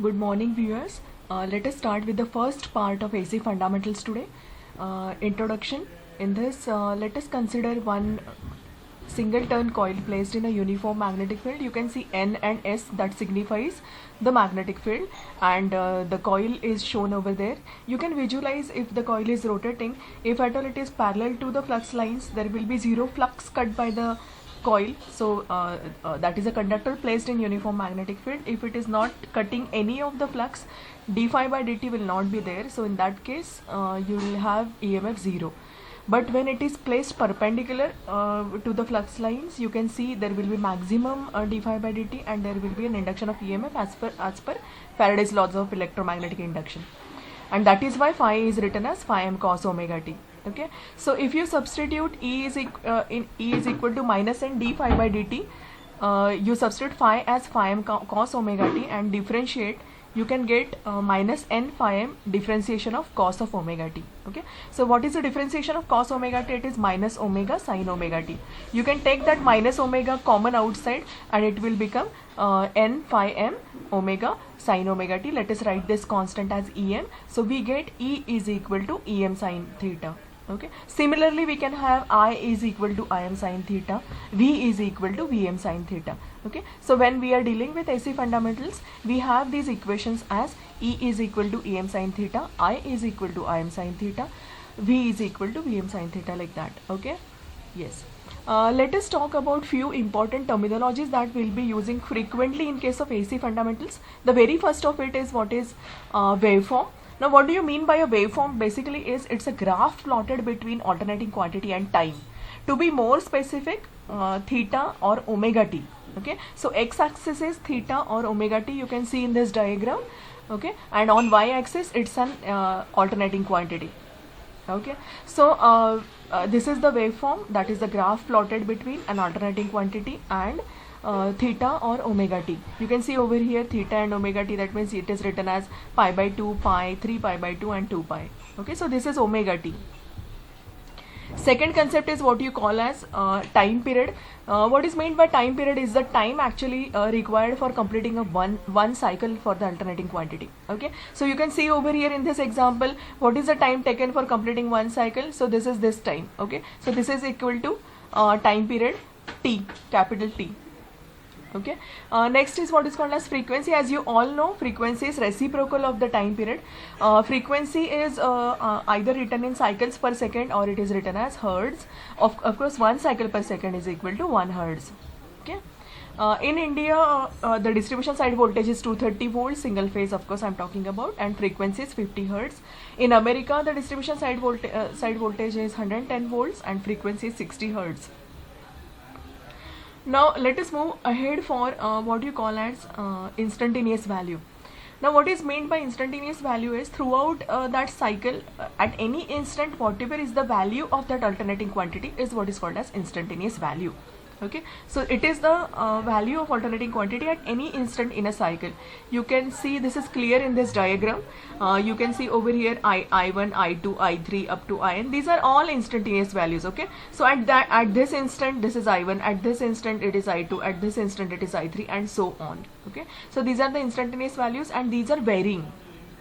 Good morning, viewers. Let us start with the first part of AC fundamentals today. Introduction. In this, let us consider one single turn coil placed in a uniform magnetic field. You can see N and S, that signifies the magnetic field, and the coil is shown over there. You can visualize if the coil is rotating, if at all it is parallel to the flux lines, there will be zero flux cut by the coil. So that is a conductor placed in uniform magnetic field. If it is not cutting any of the flux, d phi by dt will not be there. So in that case you will have EMF 0. But when it is placed perpendicular to the flux lines, you can see there will be maximum d phi by dt, and there will be an induction of EMF as per Faraday's laws of electromagnetic induction, and that is why phi is written as phi m cos omega t. Okay, so if you substitute E is equal to minus n d phi by dt, you substitute phi as phi m cos omega t and differentiate, you can get minus n phi m differentiation of cos of omega t. Okay, so what is the differentiation of cos omega t? It is minus omega sin omega t. You can take that minus omega common outside and it will become n phi m omega sin omega t. Let us write this constant as em. So we get E is equal to em sin theta. Okay, similarly we can have I is equal to Im sin theta, V is equal to Vm sin theta. Okay, so when we are dealing with AC fundamentals, we have these equations as E is equal to Em sin theta, I is equal to Im sin theta, V is equal to Vm sin theta, like that. Okay, yes. Let us talk about few important terminologies that we'll be using frequently in case of AC fundamentals. The very first of it is what is waveform. Now what do you mean by a waveform? Basically it's a graph plotted between alternating quantity and time. To be more specific, theta or omega t. Okay, so x-axis is theta or omega t, you can see in this diagram. Okay, and on y-axis it's an alternating quantity. Okay, so this is the waveform, that is the graph plotted between an alternating quantity and theta or omega t. You can see over here theta and omega t, that means it is written as pi by 2, pi, 3 pi by 2 and 2 pi. Okay, so this is omega t. Second concept is what you call as time period. What is meant by time period is the time actually required for completing a one cycle for the alternating quantity. Okay, so you can see over here in this example what is the time taken for completing one cycle. So this is this time. Okay, so this is equal to time period T, capital T. Okay, next is what is called as frequency. As you all know, frequency is reciprocal of the time period. Frequency is either written in cycles per second or it is written as hertz. Of course, 1 cycle per second is equal to 1 hertz. Okay, in India the distribution side voltage is 230 volts, single phase of course I am talking about, and frequency is 50 hertz. In America the distribution side voltage is 110 volts and frequency is 60 hertz. Now let us move ahead for what you call as instantaneous value. Now what is meant by instantaneous value is throughout that cycle, at any instant whatever is the value of that alternating quantity is what is called as instantaneous value. Okay, so it is the value of alternating quantity at any instant in a cycle. You can see this is clear in this diagram. You can see over here I1, I2, I3 up to In. These are all instantaneous values. Okay, so at this instant this is I1, at this instant it is I2, at this instant it is I3, and so on. Okay, so these are the instantaneous values and these are varying.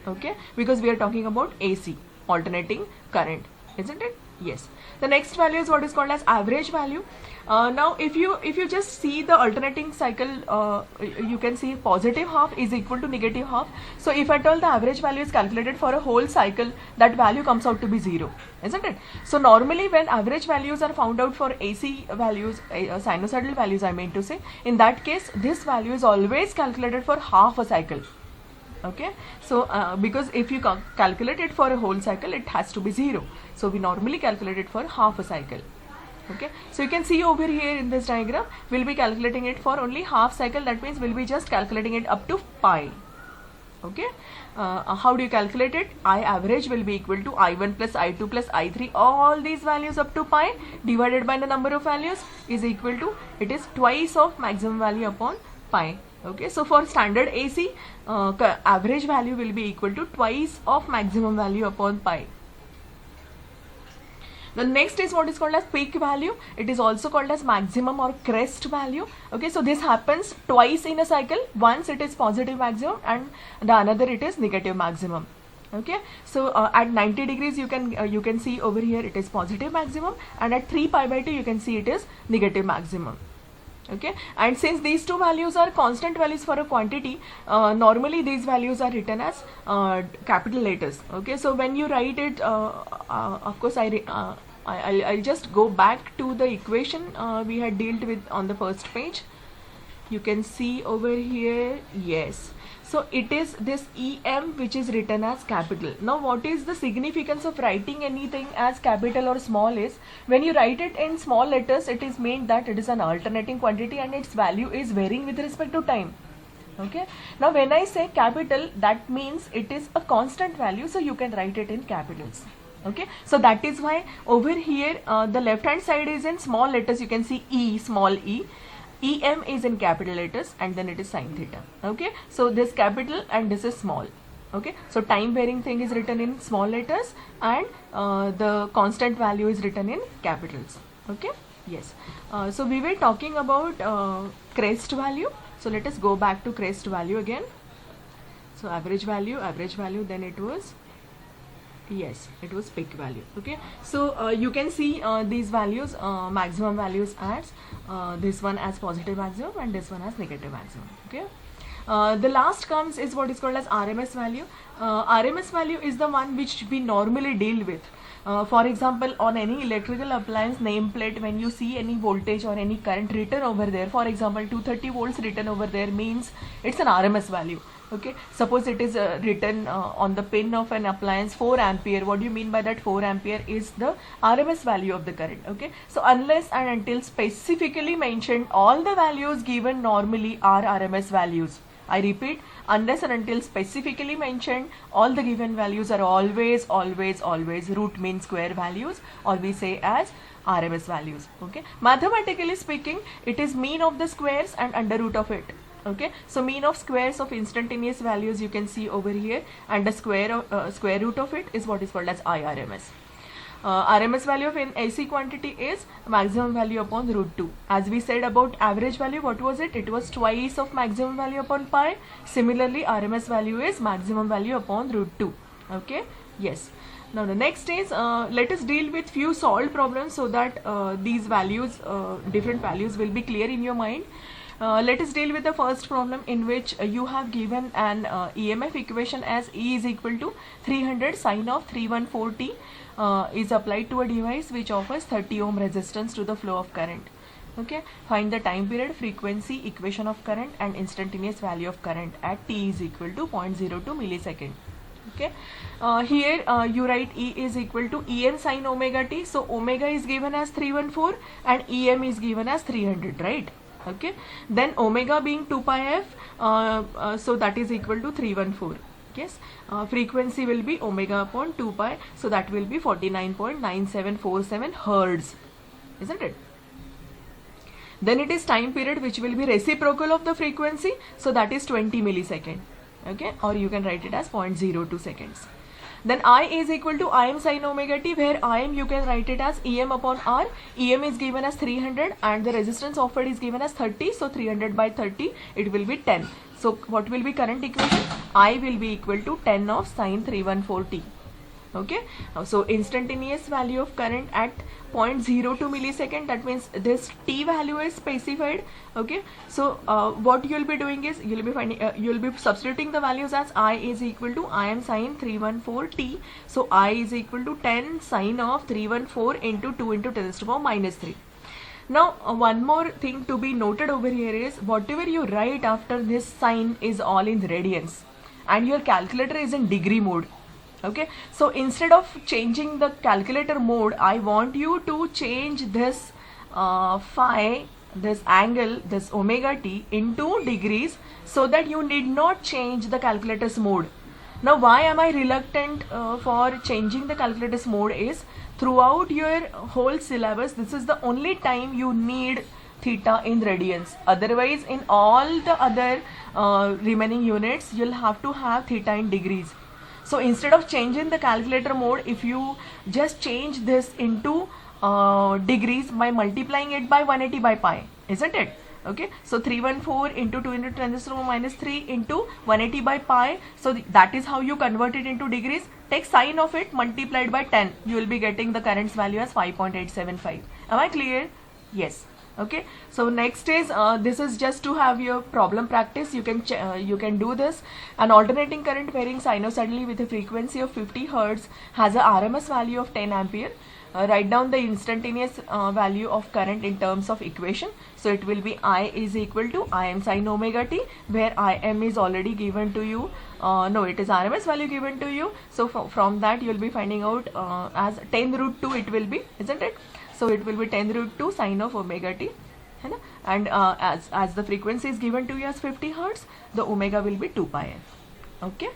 Okay, because we are talking about AC, alternating current, isn't it? Yes. The next value is what is called as average value. Now if you just see the alternating cycle, you can see positive half is equal to negative half. So if at all the average value is calculated for a whole cycle, that value comes out to be 0, isn't it? So normally when average values are found out for AC values, sinusoidal values I mean to say, in that case this value is always calculated for half a cycle. Okay, so because if you calculate it for a whole cycle, it has to be 0. So we normally calculate it for half a cycle. Okay, so you can see over here in this diagram, we'll be calculating it for only half cycle. That means we'll be just calculating it up to pi. Okay, how do you calculate it? I average will be equal to I1 plus I2 plus I3, all these values up to pi divided by the number of values is equal to, it is twice of maximum value upon pi. Okay, so for standard AC, average value will be equal to twice of maximum value upon pi. The next is what is called as peak value. It is also called as maximum or crest value. Okay, so this happens twice in a cycle. Once it is positive maximum and the another it is negative maximum. Okay, so at 90 degrees you can see over here it is positive maximum, and at 3 pi by 2 you can see it is negative maximum. Okay, and since these two values are constant values for a quantity, normally these values are written as capital letters. Okay, so when you write it, of course I'll just go back to the equation we had dealt with on the first page. You can see over here, yes. So it is this EM which is written as capital. Now what is the significance of writing anything as capital or small is, when you write it in small letters, it is meant that it is an alternating quantity and its value is varying with respect to time. Okay, now when I say capital, that means it is a constant value, so you can write it in capitals. Okay, so that is why over here the left hand side is in small letters. You can see E, small e. EM is in capital letters and then it is sine theta. Okay, so this capital and this is small. Okay, so time varying thing is written in small letters and the constant value is written in capitals. Okay, yes. So we were talking about crest value. So let us go back to crest value again. So average value, then it was, yes, it was peak value. Okay, so you can see these values, maximum values as this one as positive maximum and this one as negative maximum. Okay, the last comes is what is called as RMS value. RMS value is the one which we normally deal with. For example, on any electrical appliance nameplate, when you see any voltage or any current written over there, for example 230 volts written over there, means it's an RMS value. Okay, suppose it is written on the pin of an appliance 4 ampere. What do you mean by that? 4 ampere is the RMS value of the current. Okay, so unless and until specifically mentioned, all the values given normally are RMS values. I repeat, unless and until specifically mentioned, all the given values are always root mean square values, or we say as RMS values. Okay, mathematically speaking, it is mean of the squares and under root of it. Okay, so mean of squares of instantaneous values you can see over here, and the square root of it is what is called as IRMS. RMS value of an AC quantity is maximum value upon root 2. As we said about average value, what was it? It was twice of maximum value upon pi. Similarly, RMS value is maximum value upon root 2. Okay, yes. Now the next is let us deal with few solved problems so that these values, different values will be clear in your mind. Let us deal with the first problem, in which you have given an EMF equation as E is equal to 300 sine of 314t is applied to a device which offers 30 ohm resistance to the flow of current. Okay, find the time period, frequency, equation of current and instantaneous value of current at t is equal to 0.02 millisecond. Okay, here you write E is equal to EM sine omega t. So omega is given as 314 and EM is given as 300, right? Okay, then omega being 2 pi f, so that is equal to 314. Yes, frequency will be omega upon 2 pi, so that will be 49.9747 hertz, isn't it? Then it is time period, which will be reciprocal of the frequency, so that is 20 millisecond. Okay, or you can write it as 0.02 seconds. Then I is equal to Im sin omega t, where Im you can write it as Em upon R. Em is given as 300 and the resistance offered is given as 30. So 300 by 30, it will be 10. So what will be current equation? I will be equal to 10 of sin 314t. Okay, so instantaneous value of current at 0.02 millisecond, that means this t value is specified. Okay, so what you will be doing is you will be finding you will be substituting the values as I is equal to Im sin 314t. So I is equal to 10 sine of 314 into 2 into 10 to the power minus 3. Now one more thing to be noted over here is, whatever you write after this sign is all in radians and your calculator is in degree mode. Okay, so instead of changing the calculator mode, I want you to change this phi, this angle, this omega t into degrees, so that you need not change the calculator's mode. Now why am I reluctant for changing the calculator's mode is, throughout your whole syllabus, this is the only time you need theta in radians. Otherwise, in all the other remaining units, you'll have to have theta in degrees. So instead of changing the calculator mode, if you just change this into degrees by multiplying it by 180 by pi, isn't it? Okay, so 314 into 2 into 10 to the power minus 3 into 180 by pi. So that is how you convert it into degrees. Take sine of it multiplied by 10. You will be getting the current's value as 5.875. Am I clear? Yes. Okay, so next is this is just to have your problem practice. You can do this. An alternating current varying sinusoidally with a frequency of 50 hertz has a RMS value of 10 ampere. Write down the instantaneous value of current in terms of equation. So it will be I is equal to Im sin omega t, where Im is already given to you. No, it is RMS value given to you. So from that you will be finding out as 10 root 2 it will be, isn't it? So it will be 10 root 2 sine of omega t, and as the frequency is given to you as 50 hertz, the omega will be 2 pi f. Okay,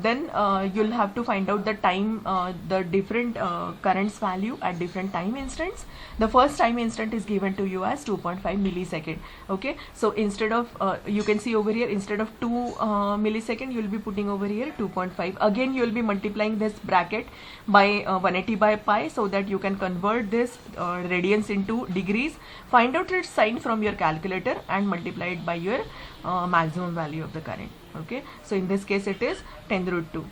then you'll have to find out the time, the different currents value at different time instants. The first time instant is given to you as 2.5 millisecond. Okay, so instead of you can see over here, instead of 2 millisecond, you'll be putting over here 2.5. Again, you'll be multiplying this bracket by 180 by pi, so that you can convert this radians into degrees. Find out its sign from your calculator and multiply it by your maximum value of the current. Okay, so in this case it is 10 root 2.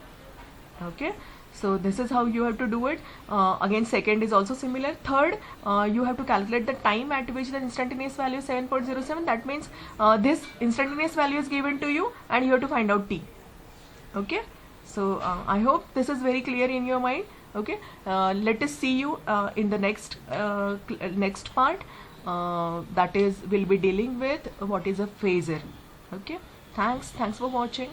Okay, so this is how you have to do it. Again, second is also similar. Third, you have to calculate the time at which the instantaneous value is 7.07. That means this instantaneous value is given to you and you have to find out t. Okay, so I hope this is very clear in your mind. Okay, let us see you in the next part, that is, we'll be dealing with what is a phasor. Okay, thanks for watching.